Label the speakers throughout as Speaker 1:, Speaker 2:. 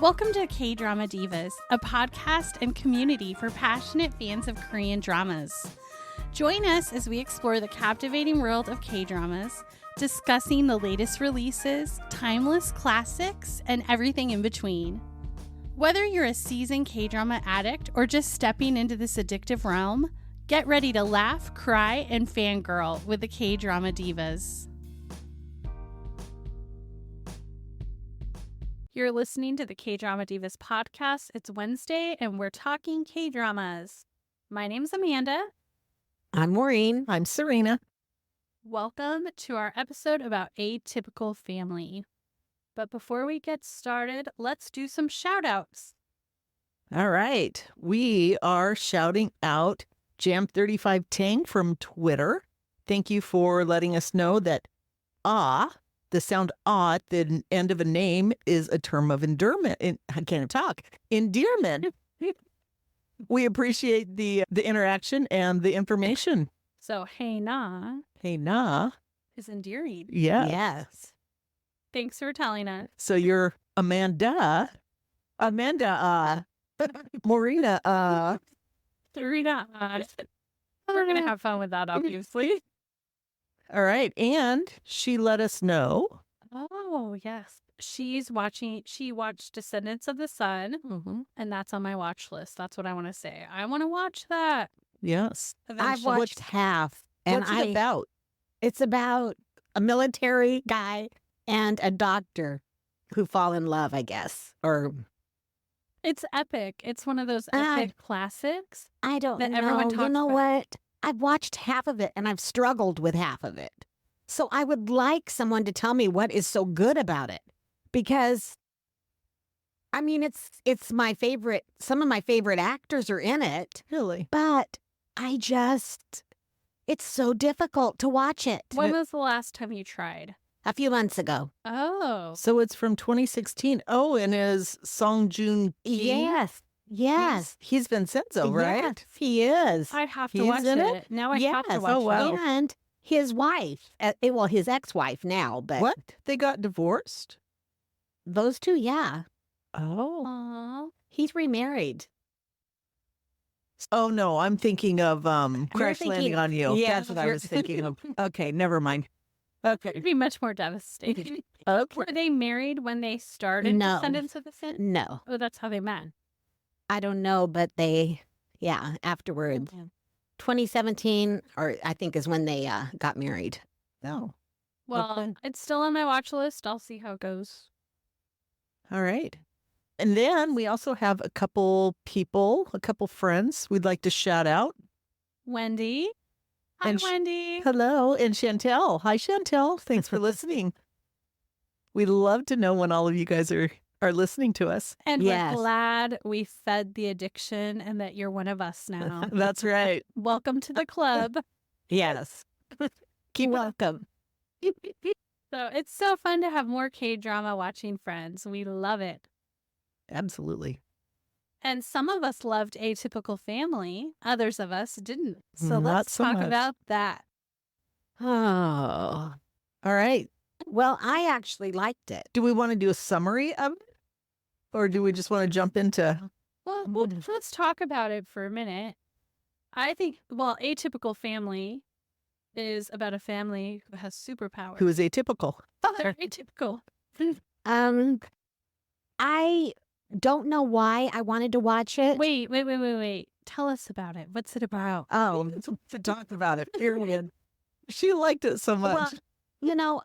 Speaker 1: Welcome to KDramaDivas, a podcast and community for passionate fans of Korean dramas. Join us as we explore the captivating world of K-dramas, discussing the latest releases, timeless classics, and everything in between. Whether you're a seasoned K-drama addict or just stepping into this addictive realm, get ready to laugh, cry, and fangirl with the KDramaDivas. You're listening to the KDramaDivas podcast. It's Wednesday, and we're talking K-dramas. My name's Amanda.
Speaker 2: I'm Maureen.
Speaker 3: I'm Serina.
Speaker 1: Welcome to our episode about Atypical Family. But before we get started, let's do some shout-outs.
Speaker 3: All right. We are shouting out Jam35 Tang from Twitter. Thank you for letting us know that the sound at the end of a name is a term of endearment. I can't even talk. Endearment. We appreciate the interaction and the information.
Speaker 1: So, hey na is endearing.
Speaker 3: Yeah.
Speaker 2: Yes.
Speaker 1: Thanks for telling us.
Speaker 3: So you're Amanda, Maureen,
Speaker 1: Serina. We're going to have fun with that, obviously.
Speaker 3: all right. And she let us know.
Speaker 1: Oh, yes. She watched Descendants of the Sun, and that's on my watch list. That's what I want to say. I want to watch that.
Speaker 3: Yes.
Speaker 2: I've
Speaker 1: Eventually.
Speaker 2: watched half. And
Speaker 3: What's it about?
Speaker 2: It's about a military guy and a doctor who fall in love, I guess. Or
Speaker 1: It's epic. It's one of those epic classics.
Speaker 2: I don't
Speaker 1: That
Speaker 2: know.
Speaker 1: everyone
Speaker 2: You
Speaker 1: talks
Speaker 2: know
Speaker 1: about.
Speaker 2: what? I've watched half of it and I've struggled with half of it. So I would like someone to tell me what is so good about it. Because I mean it's my favorite. Some of my favorite actors are in it,
Speaker 3: Really?
Speaker 2: but it's so difficult to watch it.
Speaker 1: When was the last time you tried?
Speaker 2: A few months ago.
Speaker 1: Oh.
Speaker 3: So it's from 2016. Oh, and is Song Joong Ki?
Speaker 2: Yes.
Speaker 3: He's Vincenzo, right?
Speaker 2: Yes, he is.
Speaker 1: I'd have to
Speaker 3: He's
Speaker 1: watch
Speaker 3: in
Speaker 1: it.
Speaker 3: it?
Speaker 1: Now I have to
Speaker 2: Yes.
Speaker 1: watch
Speaker 3: Oh, wow.
Speaker 1: it.
Speaker 2: And his wife, his ex-wife now, but
Speaker 3: What? They got divorced?
Speaker 2: those two, yeah.
Speaker 3: Oh.
Speaker 1: Aw.
Speaker 2: He's remarried.
Speaker 3: Oh, no. I'm thinking of Crash
Speaker 2: thinking-
Speaker 3: Landing on You.
Speaker 2: Yeah,
Speaker 3: That's what I
Speaker 2: you're-
Speaker 3: was thinking of. Okay, never mind. Okay.
Speaker 1: It'd be much more devastating.
Speaker 3: Okay.
Speaker 1: Were they married when they started
Speaker 2: No.
Speaker 1: Descendants of the Sun?
Speaker 2: No,
Speaker 1: Oh, that's how they met.
Speaker 2: I don't know, but afterwards. 2017, or I think is when they got married.
Speaker 3: No.
Speaker 1: Well,
Speaker 3: Okay.
Speaker 1: it's still on my watch list. I'll see how it goes.
Speaker 3: All right. And then we also have a couple friends we'd like to shout out.
Speaker 1: Wendy. Hi,
Speaker 3: And
Speaker 1: Wendy.
Speaker 3: Hello. And Chantel. Hi, Chantel. Thanks for listening. We'd love to know when all of you guys are listening to us.
Speaker 1: And
Speaker 2: Yes.
Speaker 1: we're glad we fed the addiction and that you're one of us now.
Speaker 3: That's right.
Speaker 1: Welcome to the club.
Speaker 2: Yes.
Speaker 3: Keep
Speaker 2: welcome.
Speaker 1: So it's so fun to have more K-drama watching friends. We love it.
Speaker 3: Absolutely.
Speaker 1: And some of us loved Atypical Family. Others of us didn't. So
Speaker 3: Not
Speaker 1: let's
Speaker 3: so
Speaker 1: talk
Speaker 3: much.
Speaker 1: about that.
Speaker 2: Oh,
Speaker 3: All right.
Speaker 2: well, I actually liked it.
Speaker 3: Do we want to do a summary of it? Or do we just want to jump into
Speaker 1: Well, let's talk about it for a minute. I think, Atypical Family is about a family who has superpowers.
Speaker 3: who is atypical?
Speaker 1: They're atypical.
Speaker 2: I don't know why I wanted to watch it.
Speaker 1: Wait. Tell us about it. What's it about?
Speaker 2: Oh,
Speaker 3: To talk about it. Period. She liked it so much.
Speaker 2: well, you know,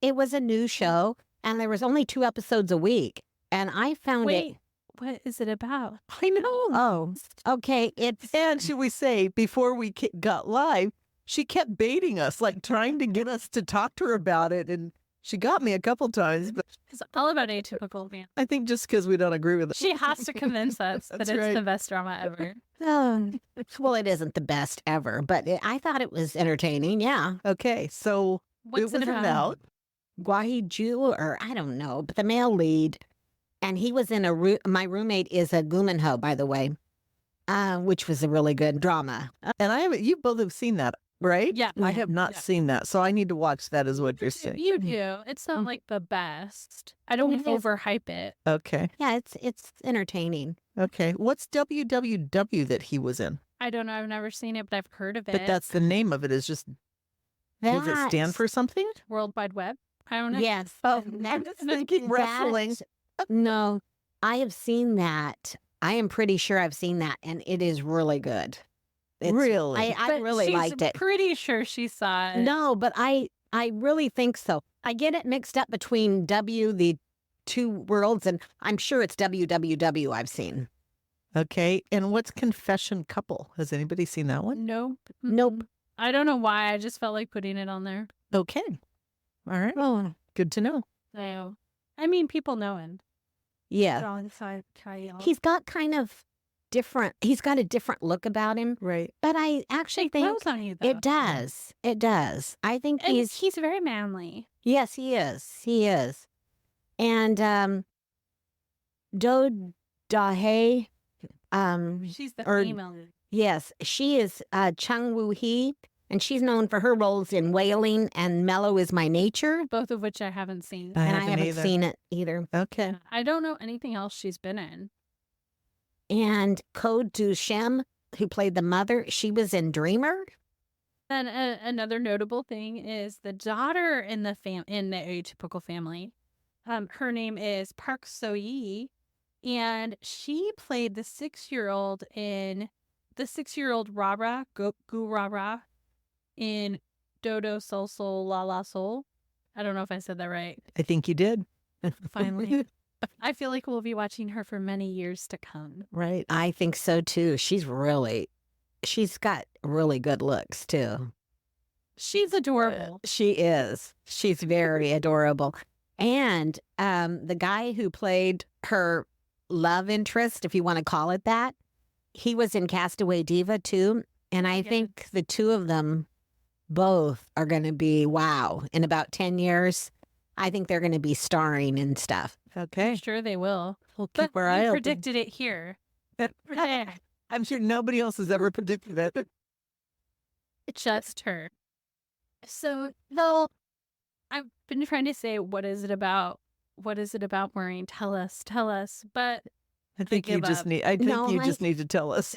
Speaker 2: it was a new show and there was only 2 episodes a week. And I found it.
Speaker 1: Wait, what is it about?
Speaker 3: I know.
Speaker 2: Oh, okay. It's
Speaker 3: And should we say, before we got live, she kept baiting us, like trying to get us to talk to her about it. And she got me a couple times, but
Speaker 1: It's all about Atypical Family.
Speaker 3: I think just because we don't agree with it.
Speaker 1: She has to convince us that
Speaker 3: That's
Speaker 1: it's
Speaker 3: right.
Speaker 1: the best drama ever.
Speaker 2: well, it isn't the best ever, but I thought it was entertaining. Yeah.
Speaker 3: Okay, so
Speaker 1: What's
Speaker 3: it was about
Speaker 2: Gwahee-ju, or I don't know, but the male lead. And he was in my roommate is a Guminho, by the way, which was a really good drama.
Speaker 3: and you both have seen that. right?
Speaker 1: Yeah.
Speaker 3: I have not
Speaker 1: Yeah.
Speaker 3: seen that, so I need to watch that is what you're saying.
Speaker 1: You do. It's not like the best. I don't
Speaker 2: It is.
Speaker 1: overhype it.
Speaker 3: Okay.
Speaker 2: Yeah, it's entertaining.
Speaker 3: Okay. What's WWW that he was in?
Speaker 1: I don't know. I've never seen it, but I've heard of it.
Speaker 3: But that's the name of it is just, does it stand for something?
Speaker 1: World Wide Web. I don't know.
Speaker 2: Yes.
Speaker 3: Oh, I'm just thinking wrestling.
Speaker 2: No, I have seen that. I am pretty sure I've seen that, and it is really good.
Speaker 3: Really?
Speaker 2: I
Speaker 1: But
Speaker 2: really
Speaker 1: she's
Speaker 2: liked it.
Speaker 1: Pretty sure she saw it.
Speaker 2: No, but I really think so. I get it mixed up between the two worlds, and I'm sure it's WWW I've seen.
Speaker 3: Okay. And what's Confession Couple? Has anybody seen that one?
Speaker 1: Nope.
Speaker 2: Nope.
Speaker 1: I don't know why. I just felt like putting it on there.
Speaker 3: Okay. All right.
Speaker 2: Oh,
Speaker 3: Good to know.
Speaker 1: So, I mean, people know him.
Speaker 2: yeah. He's got kind of different. He's got a different look about him,
Speaker 3: Right.
Speaker 2: but I actually
Speaker 1: It
Speaker 2: think
Speaker 1: grows on you, though.
Speaker 2: it does. It does. I think
Speaker 1: And
Speaker 2: he's
Speaker 1: very manly.
Speaker 2: yes, he is. He is. And Do Dahe,
Speaker 1: She's the
Speaker 2: or-
Speaker 1: female.
Speaker 2: yes, she is Chung Woo Hee, and she's known for her roles in Wailing and Mellow Is My Nature.
Speaker 1: Both of which I haven't seen.
Speaker 3: I
Speaker 2: And I
Speaker 3: haven't
Speaker 2: haven't
Speaker 3: either.
Speaker 2: seen it either.
Speaker 3: Okay.
Speaker 1: I don't know anything else she's been in.
Speaker 2: And Ko Du Shem, who played the mother, she was in Dreamer.
Speaker 1: Then another notable thing is the daughter in the Atypical Family. Her name is Park So-yi, and she played the 6-year-old Rara Gu Rara in Dodo Sol Sol La La Sol. I don't know if I said that right.
Speaker 3: I think you did.
Speaker 1: Finally. I feel like we'll be watching her for many years to come.
Speaker 3: Right.
Speaker 2: I think so too. She's got really good looks too.
Speaker 1: She's adorable.
Speaker 2: She is. She's very adorable. And the guy who played her love interest, if you want to call it that, he was in Castaway Diva too. And I think the two of them both are going to be, wow, in about 10 years, I think they're going to be starring and stuff.
Speaker 3: Okay.
Speaker 1: Sure they will.
Speaker 3: We'll
Speaker 1: But
Speaker 3: keep our
Speaker 1: we
Speaker 3: eye open.
Speaker 1: predicted it here.
Speaker 3: I'm sure nobody else has ever predicted it.
Speaker 1: Just her. So, though, I've been trying to say, what is it about? What is it about, Maureen? Tell us. But
Speaker 3: I think you
Speaker 1: give
Speaker 3: just
Speaker 1: up.
Speaker 3: need. I think
Speaker 2: No,
Speaker 3: you
Speaker 2: I-
Speaker 3: just need to tell us.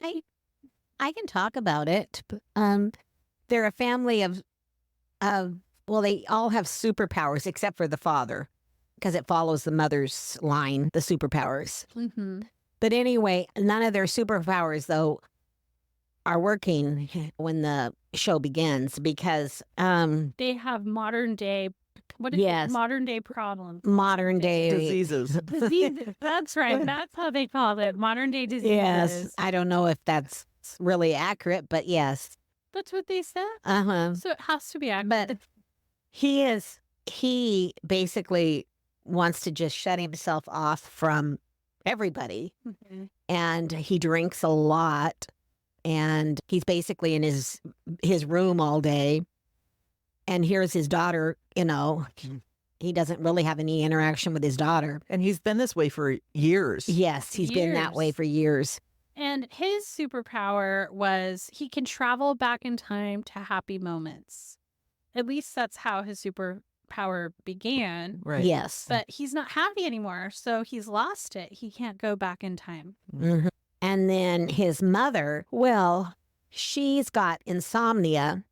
Speaker 2: I can talk about it. They're a family of, well, they all have superpowers except for the father, because it follows the mother's line, the superpowers.
Speaker 1: mm-hmm.
Speaker 2: But anyway, none of their superpowers, though, are working when the show begins because
Speaker 1: They have modern day,
Speaker 2: Yes.
Speaker 1: modern day problems.
Speaker 2: modern day
Speaker 3: Diseases.
Speaker 1: Diseases. That's right. That's how they call it. Modern day diseases.
Speaker 2: Yes, I don't know if that's really accurate, but yes.
Speaker 1: That's what they said.
Speaker 2: So
Speaker 1: it has to be accurate.
Speaker 2: But he basically wants to just shut himself off from everybody,
Speaker 1: Mhm.
Speaker 2: and he drinks a lot, and he's basically in his room all day. And here's his daughter, he doesn't really have any interaction with his daughter.
Speaker 3: And he's been this way for years.
Speaker 2: Yes, he's been that way
Speaker 1: Years.
Speaker 2: for years.
Speaker 1: And his superpower was he can travel back in time to happy moments. At least that's how his superpower began.
Speaker 3: Right.
Speaker 2: Yes.
Speaker 1: But he's not happy anymore, so he's lost it. He can't go back in time.
Speaker 2: Mhm. And then his mother, well, she's got insomnia,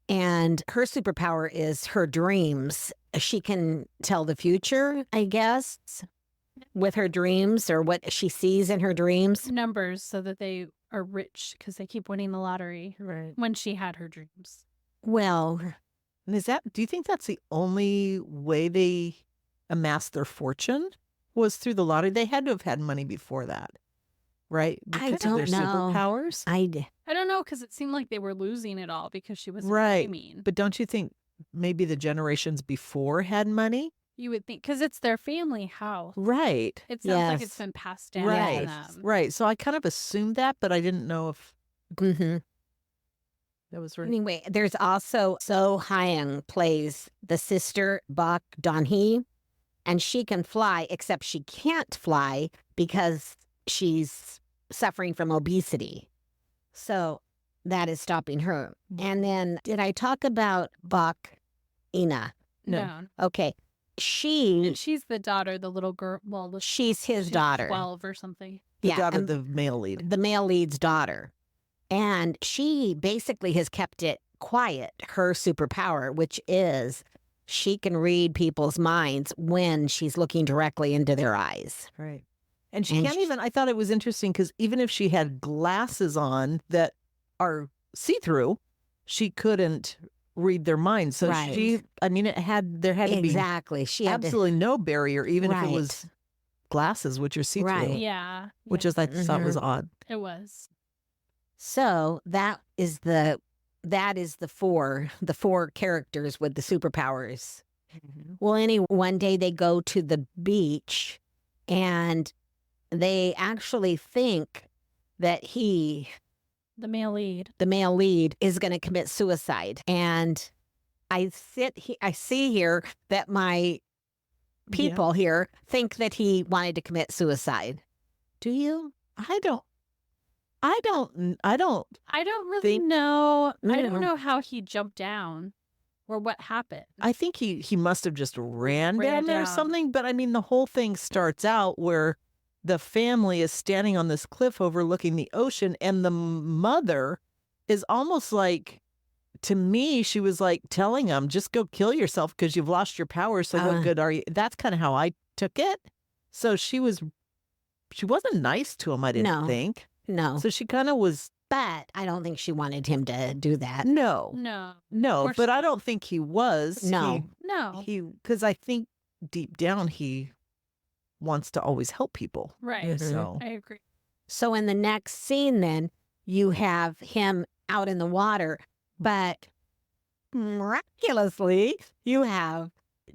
Speaker 2: and her superpower is her dreams. She can tell the future, I guess, with her dreams or what she sees in her dreams.
Speaker 1: Numbers so that they are rich because they keep winning the lottery
Speaker 3: Right.
Speaker 1: when she had her dreams.
Speaker 2: Well,
Speaker 3: And do you think that's the only way they amassed their fortune was through the lottery? They had to have had money before that, right?
Speaker 2: I
Speaker 3: Because of their
Speaker 2: don't know.
Speaker 3: superpowers.
Speaker 1: I don't know because it seemed like they were losing it all because she was
Speaker 3: Right.
Speaker 1: dreaming.
Speaker 3: But don't you think maybe the generations before had money?
Speaker 1: You would think because it's their family house.
Speaker 3: Right.
Speaker 1: It sounds like
Speaker 2: Yes.
Speaker 1: it's been passed down
Speaker 3: Right.
Speaker 1: to them.
Speaker 3: Right. So I kind of assumed that, but I didn't know if
Speaker 2: mhm.
Speaker 3: that was right.
Speaker 2: Anyway, there's also So Hyung plays the sister Bak Don-hee, and she can fly, except she can't fly because she's suffering from obesity. So that is stopping her. And then did I talk about Ina?
Speaker 3: No.
Speaker 2: Okay.
Speaker 1: And she's the daughter, the little girl. Well,
Speaker 2: She's his
Speaker 1: she's
Speaker 2: daughter.
Speaker 1: 12 or something.
Speaker 3: The daughter of
Speaker 2: and
Speaker 3: the male lead.
Speaker 2: the male lead's daughter. And she basically has kept it quiet, her superpower, which is she can read people's minds when she's looking directly into their eyes.
Speaker 3: Right. And she can't even, I thought it was interesting because even if she had glasses on that are see-through, she couldn't read their minds. So
Speaker 2: Right.
Speaker 3: there had to be
Speaker 2: Exactly. She had
Speaker 3: absolutely no barrier, even if it
Speaker 2: Right.
Speaker 3: was glasses, which are see-through,
Speaker 2: Right.
Speaker 1: Yeah.
Speaker 3: which is I thought was odd.
Speaker 1: It was.
Speaker 2: So that is the four characters with the superpowers. Well, one day they go to the beach and they actually think that
Speaker 1: The male lead.
Speaker 2: the male lead, is going to commit suicide. And I see here that my people here think that he wanted to commit suicide. Do you?
Speaker 3: I don't
Speaker 1: really know. I don't
Speaker 2: No.
Speaker 1: know how he jumped down or what happened.
Speaker 3: I think he must have just ran
Speaker 1: Ran
Speaker 3: down there or
Speaker 1: down.
Speaker 3: something. But I mean, the whole thing starts out where the family is standing on this cliff overlooking the ocean, and the mother is almost like, to me, she was like telling him, just go kill yourself because you've lost your power. So what good are you? That's kind of how I took it. So she wasn't nice to him, I didn't think.
Speaker 2: No.
Speaker 3: So she kind of was.
Speaker 2: But I don't think she wanted him to do that.
Speaker 3: No,
Speaker 1: No.
Speaker 3: but I don't think he was.
Speaker 2: No.
Speaker 1: No.
Speaker 3: Because I think deep down he wants to always help people.
Speaker 1: Right.
Speaker 3: So
Speaker 1: I agree.
Speaker 2: So in the next scene, then you have him out in the water, but miraculously, you have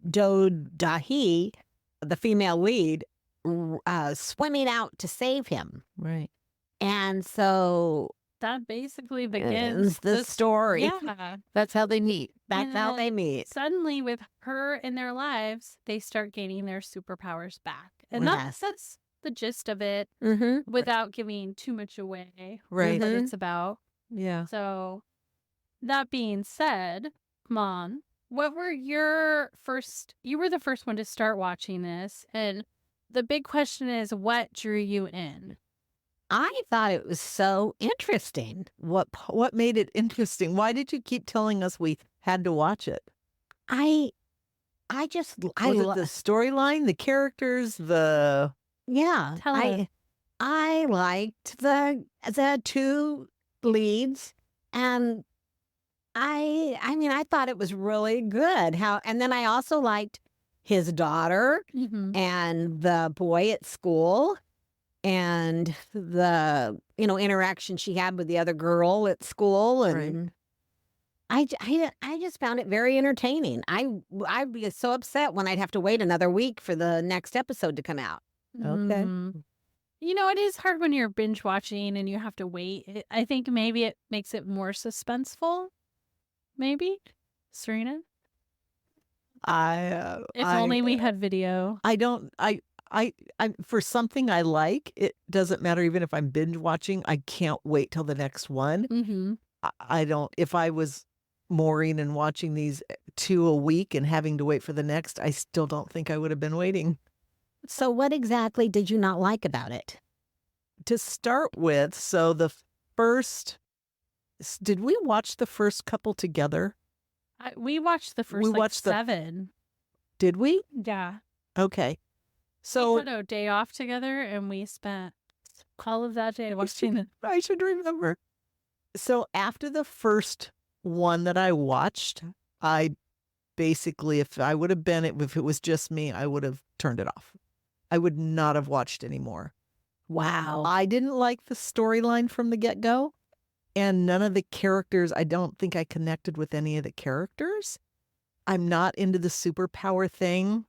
Speaker 2: Dahi, the female lead, swimming out to save him.
Speaker 3: right.
Speaker 2: And so
Speaker 1: That basically begins
Speaker 2: the story.
Speaker 1: Yeah.
Speaker 2: That's how they meet. That's
Speaker 1: And
Speaker 2: how
Speaker 1: then
Speaker 2: they meet.
Speaker 1: Suddenly, with her in their lives, they start gaining their superpowers back. And
Speaker 2: Yes.
Speaker 1: that's the gist of it
Speaker 2: Mm-hmm.
Speaker 1: without giving too much away.
Speaker 3: Right.
Speaker 1: What
Speaker 2: Mhm.
Speaker 1: it's about.
Speaker 3: Yeah.
Speaker 1: So, that being said, Mom, what were your first? You were the first one to start watching this. And the big question is, what drew you in?
Speaker 2: I thought it was so interesting.
Speaker 3: What made it interesting? Why did you keep telling us we had to watch it?
Speaker 2: I
Speaker 3: Was it the storyline, the characters, the
Speaker 2: yeah.
Speaker 1: Tell us.
Speaker 2: I liked the two leads, and I thought it was really good. And then I also liked his daughter
Speaker 1: Mm-hmm.
Speaker 2: and the boy at school, and the interaction she had with the other girl at school, and I just found it very entertaining. I'd be so upset when I'd have to wait another week for the next episode to come out.
Speaker 3: Okay.
Speaker 1: Mhm. It is hard when you're binge watching and you have to wait. I think maybe it makes it more suspenseful. Maybe, Serena. If only we had video.
Speaker 3: I don't. I for something I like, it doesn't matter even if I'm binge watching. I can't wait till the next one.
Speaker 1: Mm-hmm.
Speaker 3: I don't. If I was Maureen and watching these 2 a week and having to wait for the next, I still don't think I would have been waiting.
Speaker 2: So what exactly did you not like about it?
Speaker 3: To start with, so the first, did we watch the first couple together?
Speaker 1: We watched the first
Speaker 3: We watched the-
Speaker 1: 7.
Speaker 3: Did we?
Speaker 1: Yeah.
Speaker 3: Okay.
Speaker 1: We
Speaker 3: So
Speaker 1: had a day off together and we spent all of that day watching it.
Speaker 3: I should remember. So after the first one that I watched, I basically, if it was just me, I would have turned it off. I would not have watched anymore.
Speaker 2: Wow.
Speaker 3: I didn't like the storyline from the get-go, and none of the characters, I don't think I connected with any of the characters. I'm not into the superpower thing,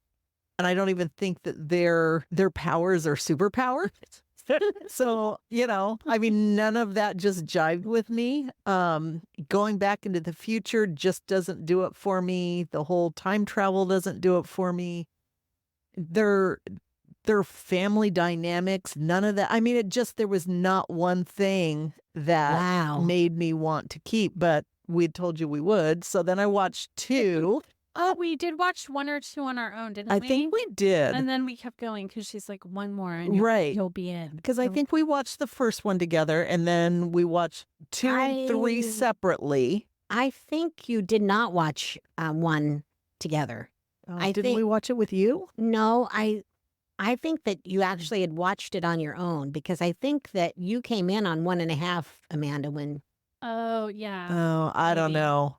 Speaker 3: and I don't even think that their powers are superpowers. So, none of that just jived with me. Going back into the future just doesn't do it for me. The whole time travel doesn't do it for me. Their family dynamics, none of that. There was not one thing that
Speaker 2: Wow.
Speaker 3: made me want to keep, but we'd told you we would. So then I watched 2.
Speaker 1: Oh, we did watch 1 or 2 on our own, didn't we?
Speaker 3: I think we did.
Speaker 1: And then we kept going because she's like, 1 more and
Speaker 3: Right.
Speaker 1: you'll be in.
Speaker 3: Because I think we watched the first one together, and then we watched 2 and 3 separately.
Speaker 2: I think you did not watch 1 together.
Speaker 3: Didn't we watch it with you?
Speaker 2: No, I think that you actually had watched it on your own, because I think that you came in on 1.5, Amanda, when...
Speaker 1: Oh, yeah.
Speaker 3: Oh, I don't
Speaker 1: Maybe.
Speaker 3: know.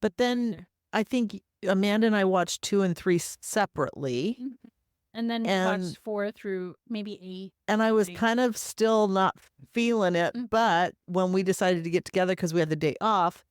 Speaker 3: But then I think Amanda and I watched 2 and 3 separately.
Speaker 1: Mhm. And then we watched 4 through maybe 8.
Speaker 3: And I was
Speaker 1: Right.
Speaker 3: kind of still not feeling it.
Speaker 1: Mm.
Speaker 3: But when we decided to get together because we had the day off,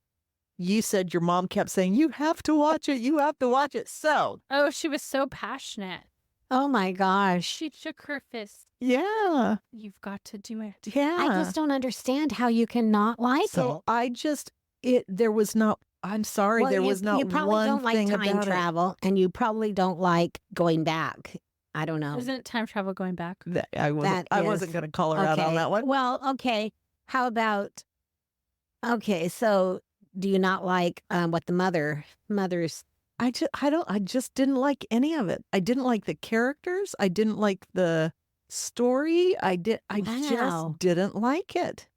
Speaker 3: you said your mom kept saying, you have to watch it. You have to watch it. So,
Speaker 1: Oh, she was so passionate.
Speaker 2: Oh my gosh.
Speaker 1: She shook her fist.
Speaker 3: yeah.
Speaker 1: You've got to do it.
Speaker 3: Yeah.
Speaker 2: I just don't understand how you can not like
Speaker 3: So
Speaker 2: it.
Speaker 3: there was not, I'm sorry,
Speaker 2: Well,
Speaker 3: there was not
Speaker 2: you probably
Speaker 3: one
Speaker 2: don't like
Speaker 3: thing
Speaker 2: time
Speaker 3: about
Speaker 2: travel, and you probably don't like going back. I don't know.
Speaker 1: Isn't time travel going back?
Speaker 3: it. I wasn't
Speaker 2: is-
Speaker 3: going to call her out on that one.
Speaker 2: Well, okay. How about? Okay, so do you not like what the mother's?
Speaker 3: I just didn't like any of it. I didn't like the characters. I didn't like the story. I
Speaker 2: Wow.
Speaker 3: just didn't like it.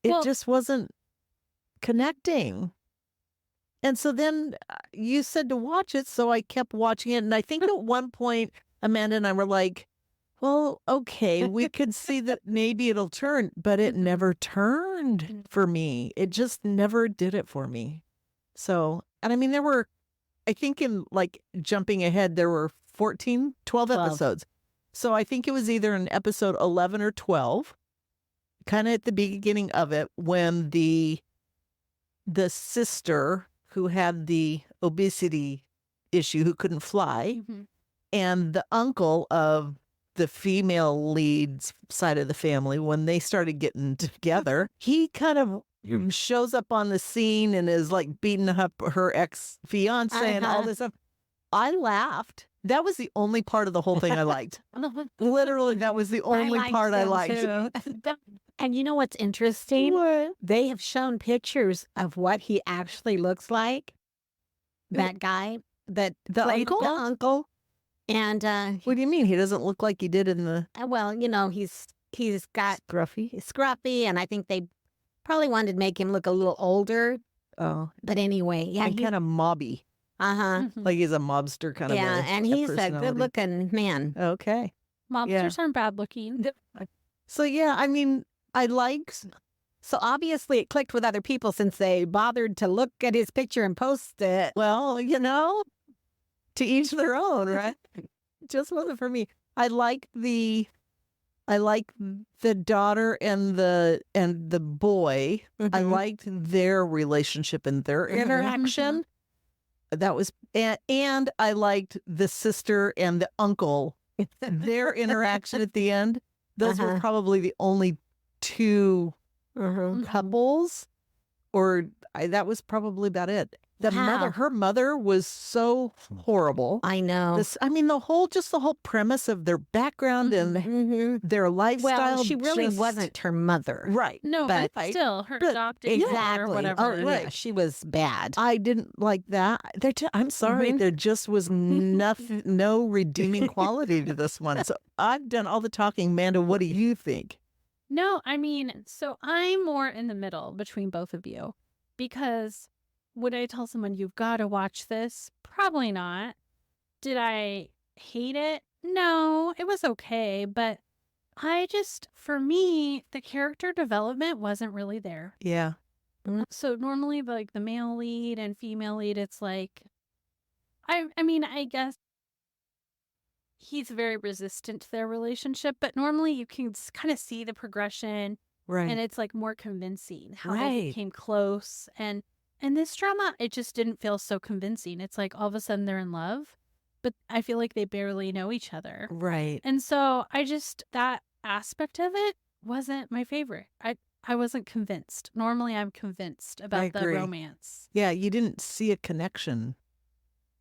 Speaker 3: It
Speaker 1: Well-
Speaker 3: just wasn't connecting. And so then you said to watch it, so I kept watching it. And I think at one point, Amanda and I were like, well, okay, we could see that maybe it'll turn, but it never turned for me. It just never did it for me. So, and I mean, I think in like jumping ahead, there were 12
Speaker 2: 12.
Speaker 3: episodes. So I think it was either in episode 11 or 12, kind of at the beginning of it, when the sister who had the obesity issue, who couldn't fly,
Speaker 1: Mhm.
Speaker 3: and the uncle of the female lead's side of the family, when they started getting together, he kind of shows up on the scene and is like beating up her ex-fiance and all this stuff. I laughed. That was the only part of the whole thing I liked. Literally, that was the only part I liked.
Speaker 2: And you know what's interesting?
Speaker 3: What?
Speaker 2: They have shown pictures of what he actually looks like. That guy, that
Speaker 3: The
Speaker 2: played
Speaker 3: uncle?
Speaker 2: the uncle, and
Speaker 3: What do you mean? He doesn't look like he did in the
Speaker 2: well, you know, he's got
Speaker 3: scruffy?
Speaker 2: scruffy, and I think they probably wanted to make him look a little older.
Speaker 3: Oh,
Speaker 2: But anyway, yeah,
Speaker 3: and kind of mobby.
Speaker 2: uh-huh.
Speaker 1: Mhm.
Speaker 3: Like he's a mobster kind of
Speaker 2: Yeah, and he's a
Speaker 3: personality.
Speaker 2: good-looking man.
Speaker 3: Okay.
Speaker 1: Mobsters aren't bad looking.
Speaker 3: So yeah, I mean, I liked.
Speaker 2: So obviously it clicked with other people since they bothered to look at his picture and post it.
Speaker 3: Well, to each their own, right? It just wasn't for me. I like the daughter and the boy. I
Speaker 2: Mhm.
Speaker 3: liked their relationship and their
Speaker 2: Mhm.
Speaker 3: interaction. That was and I liked the sister and the uncle, their interaction at the end. Those were
Speaker 2: Uh-huh.
Speaker 3: probably the only 2
Speaker 2: Mhm.
Speaker 3: couples, or that was probably about it. The
Speaker 2: Wow.
Speaker 3: her mother was so horrible.
Speaker 2: I know.
Speaker 3: I mean, the whole premise of their background and
Speaker 2: Mhm.
Speaker 3: their lifestyle.
Speaker 2: Well, she really
Speaker 3: just-
Speaker 2: wasn't her mother.
Speaker 3: right.
Speaker 1: No,
Speaker 2: But-
Speaker 1: but still, her
Speaker 3: but-
Speaker 1: adopted mother or
Speaker 2: Exactly.
Speaker 1: whatever.
Speaker 2: Oh,
Speaker 3: right.
Speaker 2: yeah, she was bad.
Speaker 3: I didn't like that. I'm sorry,
Speaker 2: Mhm.
Speaker 3: there just was nothing, no redeeming quality to this one. So I've done all the talking. Amanda, what do you think?
Speaker 1: No, I mean, so I'm more in the middle between both of you because would I tell someone you've got to watch this? Probably not. Did I hate it? No, it was okay, but for me, the character development wasn't really there.
Speaker 3: Yeah.
Speaker 1: So normally like the male lead and female lead, it's like, I mean, I guess he's very resistant to their relationship, but normally you can kind of see the progression
Speaker 3: Right.
Speaker 1: and it's like more convincing how they
Speaker 3: Right.
Speaker 1: became close. And in this drama, it just didn't feel so convincing. It's like all of a sudden they're in love, but I feel like they barely know each other.
Speaker 3: Right.
Speaker 1: And so that aspect of it wasn't my favorite. I wasn't convinced. Normally I'm convinced about the
Speaker 3: agree.
Speaker 1: romance.
Speaker 3: Yeah, you didn't see a connection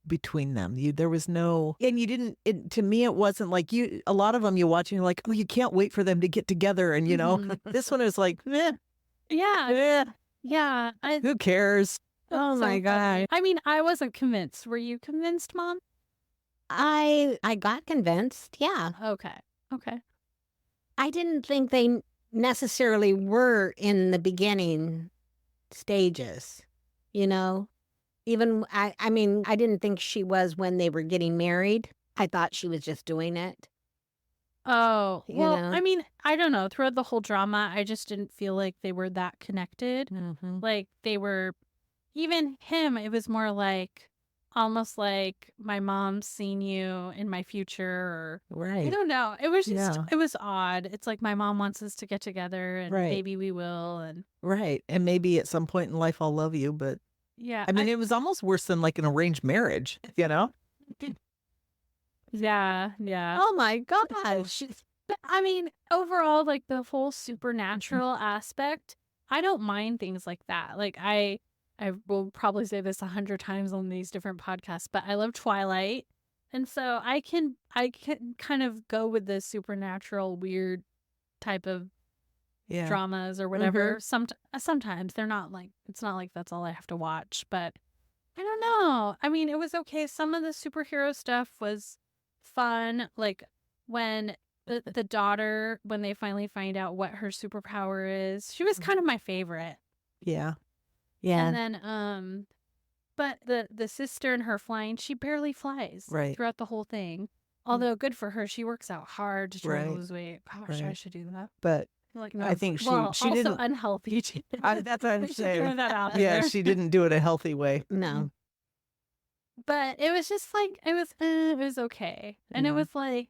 Speaker 3: between them. There was no, and you didn't. To me, it wasn't like you. A lot of them you watch and you're like, oh, you can't wait for them to get together. And
Speaker 1: Mhm.
Speaker 3: this one is like,
Speaker 1: Yeah. Yeah.
Speaker 3: Who cares?
Speaker 2: Oh my God.
Speaker 1: I mean, I wasn't convinced. Were you convinced, Mom?
Speaker 2: I got convinced. Yeah.
Speaker 1: Okay. Okay.
Speaker 2: I didn't think they necessarily were in the beginning stages, you know? Even I mean, I didn't think she was when they were getting married. I thought she was just doing it.
Speaker 1: Oh,
Speaker 2: You
Speaker 1: well,
Speaker 2: know?
Speaker 1: I mean, I don't know. Throughout the whole drama, I just didn't feel like they were that connected.
Speaker 2: Mm-hmm.
Speaker 1: Like they were, even him, it was more like almost like my mom's seen you in my future, or I
Speaker 3: Right.
Speaker 1: don't know. It was just,
Speaker 3: Yeah.
Speaker 1: it was odd. It's like my mom wants us to get together and
Speaker 3: Right.
Speaker 1: maybe we will. And
Speaker 3: Right. And maybe at some point in life I'll love you, but
Speaker 1: yeah,
Speaker 3: I mean, it was almost worse than like an arranged marriage, you know?
Speaker 1: yeah, yeah.
Speaker 2: Oh my gosh.
Speaker 1: But I mean, overall, like the whole supernatural aspect, I don't mind things like that. Like I will probably say this 100 times on these different podcasts, but I love Twilight, and so I can kind of go with the supernatural, weird type of
Speaker 3: Yeah.
Speaker 1: dramas or whatever. Sometimes they're not like, it's not like that's all I have to watch, but I don't know. I mean, it was okay. Some of the superhero stuff was fun, like when the daughter, when they finally find out what her superpower is, she was kind of my favorite.
Speaker 3: Yeah.
Speaker 2: Yeah.
Speaker 1: And then but the sister and her flying, she barely flies
Speaker 3: Right.
Speaker 1: throughout the whole thing. Although good for her, she works out hard to try to
Speaker 3: Right.
Speaker 1: lose weight. Gosh, I
Speaker 3: Right.
Speaker 1: should do that.
Speaker 3: But
Speaker 1: Like,
Speaker 3: I think she
Speaker 1: also
Speaker 3: didn't.
Speaker 1: unhealthy.
Speaker 3: That's what I'm
Speaker 1: I should
Speaker 3: saying.
Speaker 1: throw that out
Speaker 3: Yeah,
Speaker 1: there.
Speaker 3: she didn't do it a healthy way.
Speaker 2: No.
Speaker 1: But it was just like it was okay, and it
Speaker 3: Yeah.
Speaker 1: was like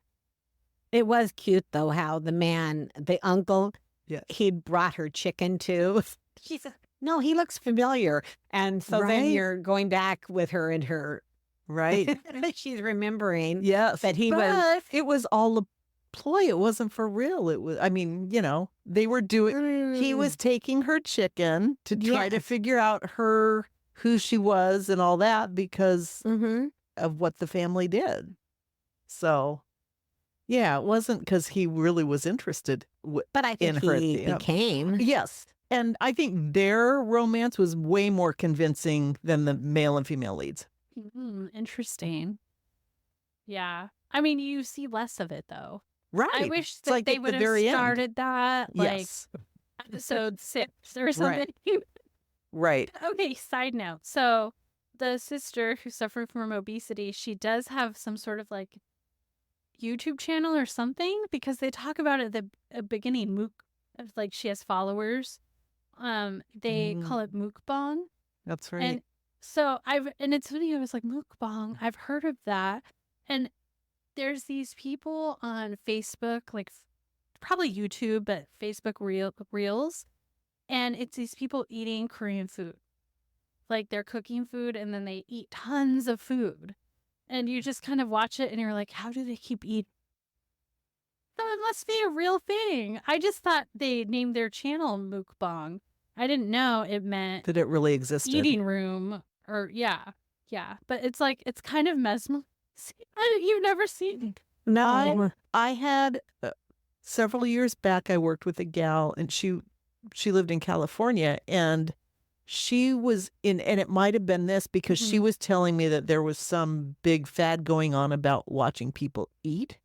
Speaker 2: It was cute though how the uncle,
Speaker 3: Yes.
Speaker 2: he'd brought her chicken too. She said, "No, he looks familiar." And so then
Speaker 3: Right.
Speaker 2: you're going back with her and her
Speaker 3: Right.
Speaker 2: she's remembering
Speaker 3: Yes.
Speaker 2: that he was
Speaker 3: But it was all a ploy. It wasn't for real. It was, I mean, you know, they were doing, he was taking her chicken to try to
Speaker 2: Yes.
Speaker 3: figure out who she was and all that because
Speaker 2: Mhm.
Speaker 3: of what the family did. So, yeah, it wasn't because he really was interested
Speaker 2: But I think
Speaker 3: in her.
Speaker 2: he became.
Speaker 3: Yes. And I think their romance was way more convincing than the male and female leads.
Speaker 1: interesting. Yeah, I mean, you see less of it though.
Speaker 3: Right.
Speaker 1: I wish
Speaker 3: It's
Speaker 1: that
Speaker 3: like
Speaker 1: they
Speaker 3: at
Speaker 1: would
Speaker 3: the
Speaker 1: have
Speaker 3: very end.
Speaker 1: started that like
Speaker 3: Yes.
Speaker 1: episode 6 or something.
Speaker 3: Right.
Speaker 1: Okay, side note. So the sister who suffered from obesity, she does have some sort of like YouTube channel or something because they talk about it at the beginning. Like she has followers. They call it mukbang.
Speaker 3: That's right.
Speaker 1: And so and it's funny, I was like, mukbang, I've heard of that. And there's these people on Facebook, like probably YouTube, but Facebook Reels. And it's these people eating Korean food. Like they're cooking food and then they eat tons of food. And you just kind of watch it and you're like, how do they keep eating? So it must be a real thing. I just thought they named their channel Mukbang. I didn't know it meant
Speaker 3: That it really existed.
Speaker 1: eating room or yeah. But it's like, it's kind of mesmerizing. You've never seen it.
Speaker 2: No.
Speaker 3: I had several years back, I worked with a gal and she lived in California and she was in, and it might have been this because she was telling me that there was some big fad going on about watching people eat.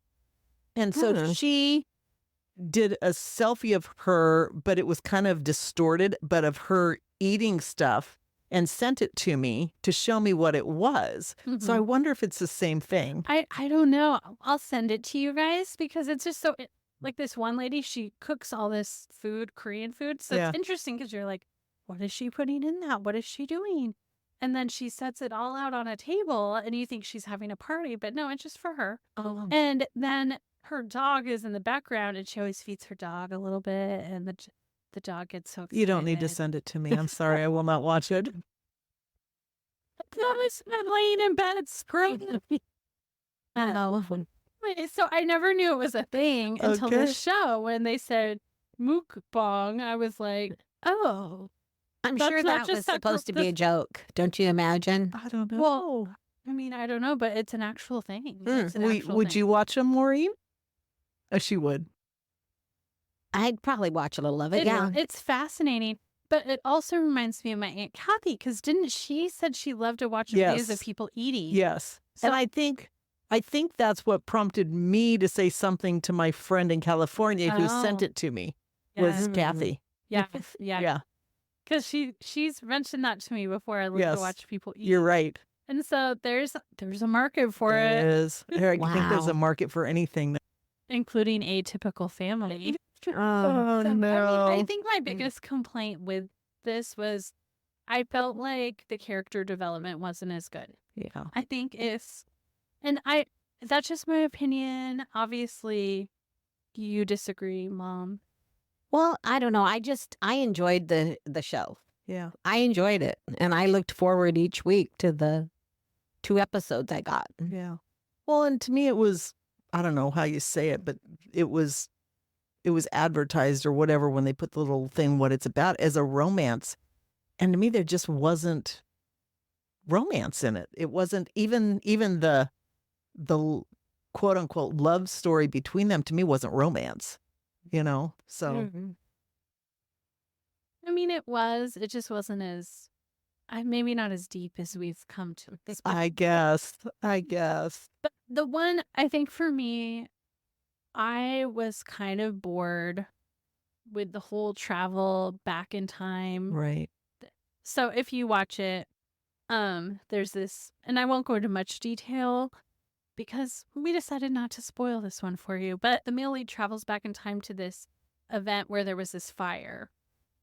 Speaker 3: And so she did a selfie of her, but it was kind of distorted, but of her eating stuff and sent it to me to show me what it was. So I wonder if it's the same thing.
Speaker 1: I don't know. I'll send it to you guys because it's just so, like this one lady, she cooks all this food, Korean food. So it's interesting because you're like, what is she putting in that? What is she doing? And then she sets it all out on a table and you think she's having a party, but no, it's just for her.
Speaker 2: Oh.
Speaker 1: And then her dog is in the background and she always feeds her dog a little bit and the dog gets so excited.
Speaker 3: You don't need to send it to me. I'm sorry. I will not watch it.
Speaker 1: I was laying in bed scrolling. So I never knew it was a thing until
Speaker 3: Okay.
Speaker 1: the show when they said mukbang. I was like, oh.
Speaker 2: I'm
Speaker 1: That's
Speaker 2: sure
Speaker 1: not
Speaker 2: that
Speaker 1: just
Speaker 2: was
Speaker 1: that
Speaker 2: supposed to
Speaker 1: girl-
Speaker 2: be a joke. Don't you imagine?
Speaker 3: I don't know.
Speaker 1: Well, I mean, I don't know, but it's an actual thing. It's an actual
Speaker 3: Would
Speaker 1: thing.
Speaker 3: you watch them, Maureen? She would.
Speaker 2: I'd probably watch a little of it. Yeah.
Speaker 1: It's fascinating. But it also reminds me of my Aunt Kathy, because didn't she said she loved to watch videos of people eating?
Speaker 3: Yes.
Speaker 1: So,
Speaker 3: and I think that's what prompted me to say something to my friend in California who sent it to me was Kathy.
Speaker 1: Yeah.
Speaker 3: Yeah.
Speaker 1: Because she's mentioned that to me before. I love to watch people eat.
Speaker 3: You're right.
Speaker 1: And so there's a market for it.
Speaker 3: There is. I think there's a market for anything.
Speaker 1: Including Atypical Family.
Speaker 3: Oh, no.
Speaker 1: I think my biggest complaint with this was I felt like the character development wasn't as good.
Speaker 3: Yeah.
Speaker 1: I think that's just my opinion. Obviously, you disagree, Mom.
Speaker 2: Well, I don't know. I enjoyed the show.
Speaker 3: Yeah.
Speaker 2: I enjoyed it. And I looked forward each week to the 2 episodes I got.
Speaker 3: Yeah. Well, and to me it was, I don't know how you say it, but it was advertised or whatever when they put the little thing, what it's about, as a romance. And to me, there just wasn't romance in it. It wasn't even the quote unquote love story between them, to me, wasn't romance, so.
Speaker 2: Mm-hmm.
Speaker 1: I mean, it just wasn't as, maybe not as deep as we've come to this.
Speaker 3: I guess.
Speaker 1: But the one, I think for me, I was kind of bored with the whole travel back in time.
Speaker 3: Right.
Speaker 1: So if you watch it, there's this, and I won't go into much detail because we decided not to spoil this one for you, but the male lead travels back in time to this event where there was this fire.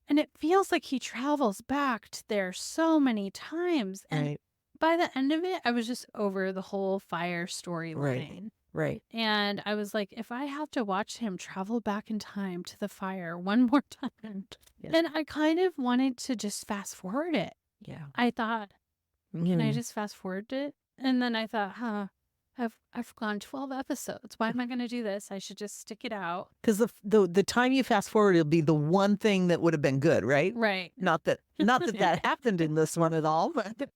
Speaker 1: And it feels like he travels back to there so many times. And by the end of it, I was just over the whole fire storyline.
Speaker 3: Right.
Speaker 1: And I was like, if I have to watch him travel back in time to the fire one more time, then I kind of wanted to just fast forward it.
Speaker 3: Yeah.
Speaker 1: I thought, can I just fast forward it? And then I thought, I've gone 12 episodes. Why am I going to do this? I should just stick it out.
Speaker 3: Because the time you fast forward, it'll be the one thing that would have been good, right?
Speaker 1: Right.
Speaker 3: Not that happened in this one at all, but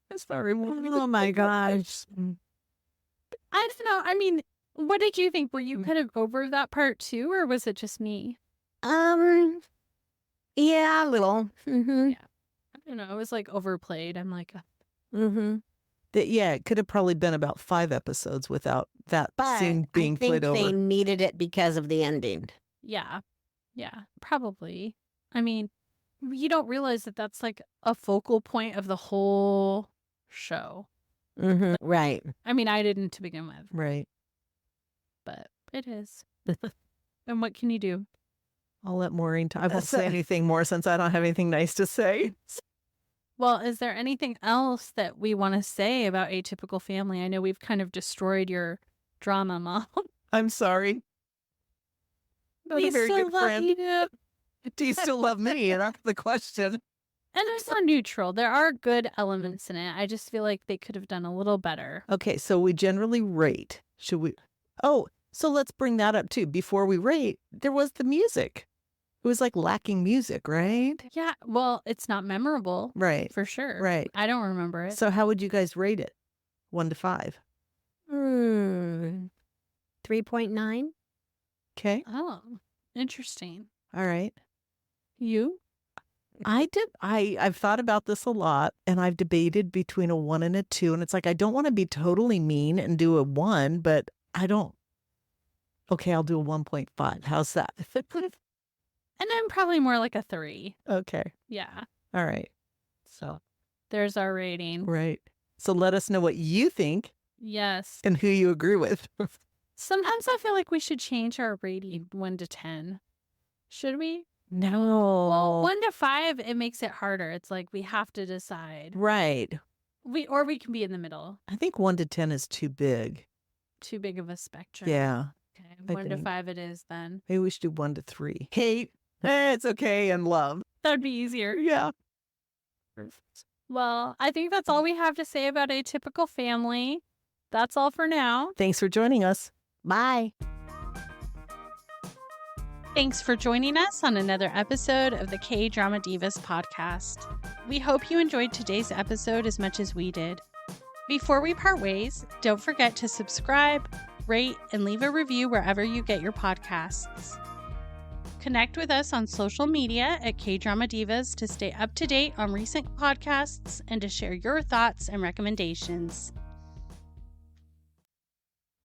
Speaker 3: it's very.
Speaker 2: Oh my gosh.
Speaker 1: I don't know. I mean, what did you think? Were you kind of over that part too, or was it just me?
Speaker 2: Yeah, a little. Mm-hmm.
Speaker 1: Yeah. I don't know. It was like overplayed. I'm like,
Speaker 2: mm-hmm.
Speaker 3: It could have probably been about 5 episodes without that scene being played over.
Speaker 2: I think they needed it because of the ending.
Speaker 1: Yeah, probably. I mean, you don't realize that that's like a focal point of the whole show.
Speaker 2: Mm-hmm. Right.
Speaker 1: I mean, I didn't to begin with.
Speaker 3: Right.
Speaker 1: But it is. And what can you do?
Speaker 3: I'll let Maureen talk. I won't say anything more since I don't have anything nice to say.
Speaker 1: Well, is there anything else that we want to say about Atypical Family? I know we've kind of destroyed your drama, Mom.
Speaker 3: I'm sorry. Not a very good friend. Do you still love me? And that's the question.
Speaker 1: And it's not neutral. There are good elements in it. I just feel like they could have done a little better.
Speaker 3: Okay, so we generally rate. Should we? Oh, so let's bring that up too. Before we rate, there was the music. It was like lacking music, right?
Speaker 1: Yeah, well, it's not memorable.
Speaker 3: Right.
Speaker 1: For sure.
Speaker 3: Right.
Speaker 1: I don't remember it.
Speaker 3: So how would you guys rate it? 1 to 5.
Speaker 2: 3.9.
Speaker 3: Okay.
Speaker 1: Oh, interesting.
Speaker 3: All right.
Speaker 1: You?
Speaker 3: I've thought about this a lot, and I've debated between a 1 and a 2, and it's like I don't want to be totally mean and do a 1, but I don't. Okay, I'll do a 1.5. How's that?
Speaker 1: And I'm probably more like a 3.
Speaker 3: Okay.
Speaker 1: Yeah.
Speaker 3: All right.
Speaker 1: So there's our rating.
Speaker 3: Right. So let us know what you think.
Speaker 1: Yes.
Speaker 3: And who you agree with.
Speaker 1: Sometimes I feel like we should change our rating 1 to 10. Should we?
Speaker 3: No.
Speaker 1: Well, 1 to 5, it makes it harder. It's like we have to decide.
Speaker 3: Right.
Speaker 1: We can be in the middle.
Speaker 3: I think 1 to 10 is too big.
Speaker 1: Too big of a spectrum.
Speaker 3: Yeah.
Speaker 1: Okay. 1 to 5 it is then.
Speaker 3: Maybe we should do 1 to 3. Hate. It's okay. And love.
Speaker 1: That'd be easier.
Speaker 3: Yeah.
Speaker 1: Well, I think that's all we have to say about Atypical Family. That's all for now.
Speaker 3: Thanks for joining us.
Speaker 2: Bye.
Speaker 1: Thanks for joining us on another episode of the KDramaDivas podcast. We hope you enjoyed today's episode as much as we did. Before we part ways, don't forget to subscribe, rate, and leave a review wherever you get your podcasts. Connect with us on social media at KDramaDivas to stay up to date on recent podcasts and to share your thoughts and recommendations.